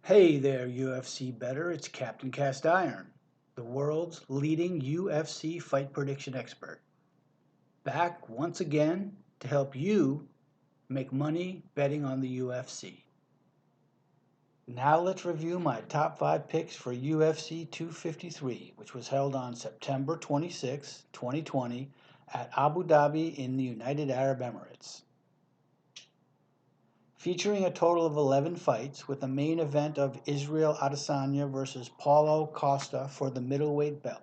Hey there, UFC bettor. It's Captain Castiron, the world's leading UFC fight prediction expert. Back once again to help you make money betting on the UFC. Now let's review my top 5 picks for UFC 253, which was held on September 26, 2020 at Abu Dhabi in the United Arab Emirates. Featuring a total of 11 fights with a main event of Israel Adesanya versus Paulo Costa for the middleweight belt.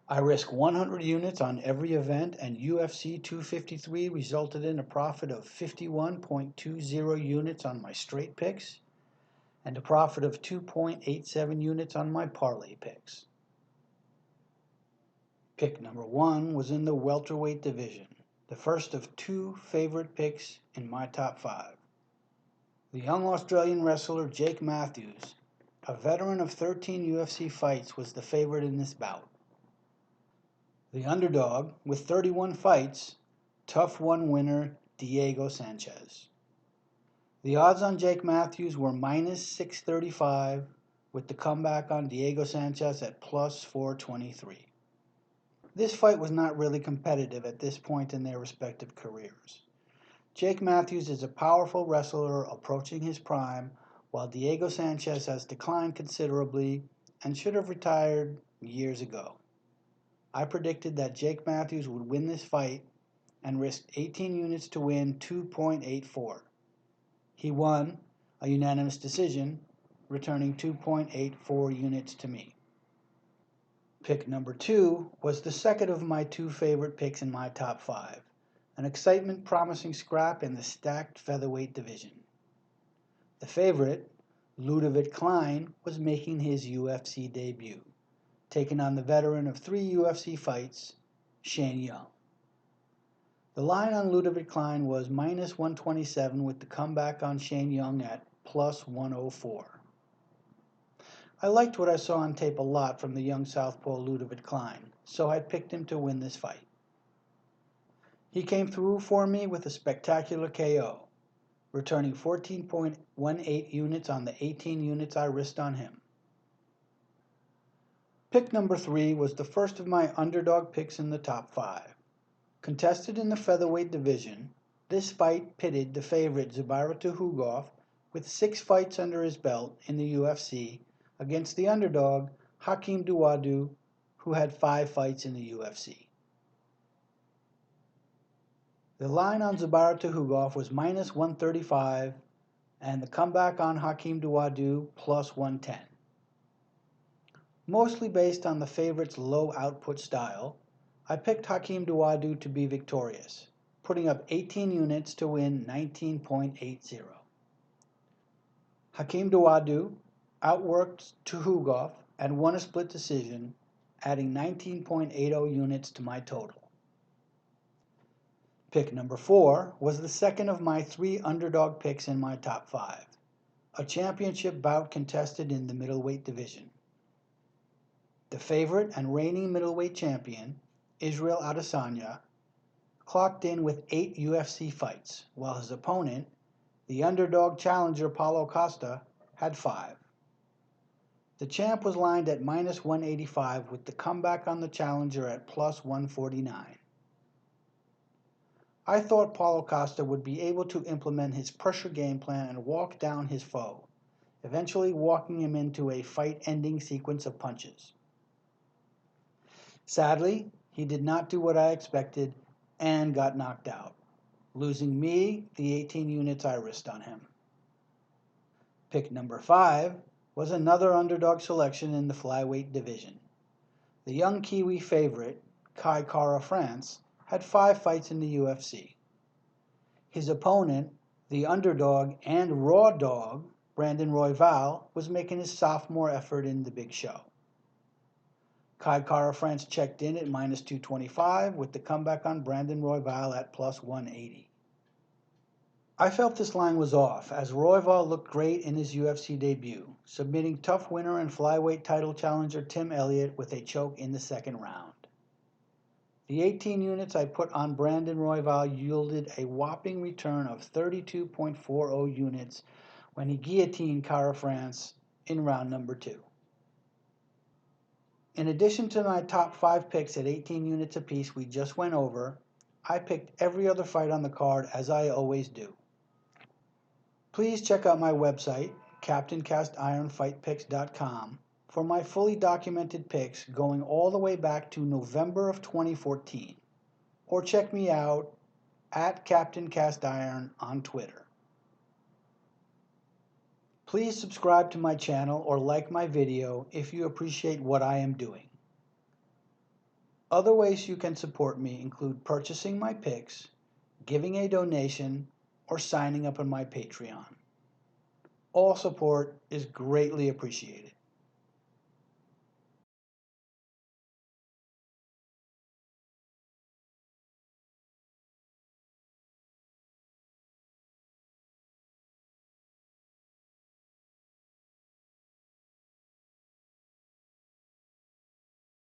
I risked 100 units on every event, and UFC 253 resulted in a profit of 51.20 units on my straight picks and a profit of 2.87 units on my parlay picks. Pick number 1 was in the welterweight division, the first of 2 favorite picks in my top 5. The young Australian wrestler Jake Matthews, a veteran of 13 UFC fights, was the favorite in this bout. The underdog, with 31 fights, Tough 1 winner Diego Sanchez. The odds on Jake Matthews were minus 635, with the comeback on Diego Sanchez at plus 423. This fight was not really competitive at this point in their respective careers. Jake Matthews is a powerful wrestler approaching his prime, while Diego Sanchez has declined considerably and should have retired years ago. I predicted that Jake Matthews would win this fight and risked 18 units to win 2.84. He won a unanimous decision, returning 2.84 units to me. Pick number 2 was the second of my 2 favorite picks in my top 5, an excitement promising scrap in the stacked featherweight division. The favorite, Ludovic Klein, was making his UFC debut, taking on the veteran of 3 UFC fights, Shane Young. The line on Ludovic Klein was minus 127, with the comeback on Shane Young at plus 104. I liked what I saw on tape a lot from the young southpaw Ludovic Klein, so I picked him to win this fight. He came through for me with a spectacular KO, returning 14.18 units on the 18 units I risked on him. Pick number 3 was the first of my underdog picks in the top 5. Contested in the featherweight division, this fight pitted the favorite Zubaira Tukhugov, with 6 fights under his belt in the UFC, against the underdog Hakeem Dawodu, who had 5 fights in the UFC. The line on Zubaira Tukhugov was minus 135, and the comeback on Hakeem Dawodu plus 110. Mostly based on the favorite's low output style, I picked Hakeem Dawodu to be victorious, putting up 18 units to win 19.80. Hakeem Dawodu outworked Tukhugov and won a split decision, adding 19.80 units to my total. Pick number 4 was the second of my 3 underdog picks in my top 5, a championship bout contested in the middleweight division. The favorite and reigning middleweight champion, Israel Adesanya, clocked in with 8 UFC fights, while his opponent, the underdog challenger Paulo Costa, had 5. The champ was lined at minus 185, with the comeback on the challenger at plus 149. I thought Paulo Costa would be able to implement his pressure game plan and walk down his foe, eventually walking him into a fight-ending sequence of punches. Sadly, he did not do what I expected and got knocked out, losing me the 18 units I risked on him. Pick number 5 was another underdog selection in the flyweight division. The young Kiwi favorite, Kai Kara France, had 5 fights in the UFC. His opponent, the underdog and raw dog, Brandon Royval, was making his sophomore effort in the big show. Kai Kara France checked in at minus 225, with the comeback on Brandon Royval at plus 180. I felt this line was off, as Royval looked great in his UFC debut, submitting tough winner and flyweight title challenger Tim Elliott with a choke in the second round. The 18 units I put on Brandon Royval yielded a whopping return of 32.40 units, when he guillotined Cara France in round number 2. In addition to my top 5 picks at 18 units apiece we just went over, I picked every other fight on the card as I always do. Please check out my website, captaincastironfightpicks.com, for my fully documented picks going all the way back to November of 2014, or check me out at captaincastiron on Twitter. Please subscribe to my channel or like my video if you appreciate what I am doing. Other ways you can support me include purchasing my picks, giving a donation, or signing up on my Patreon. All support is greatly appreciated.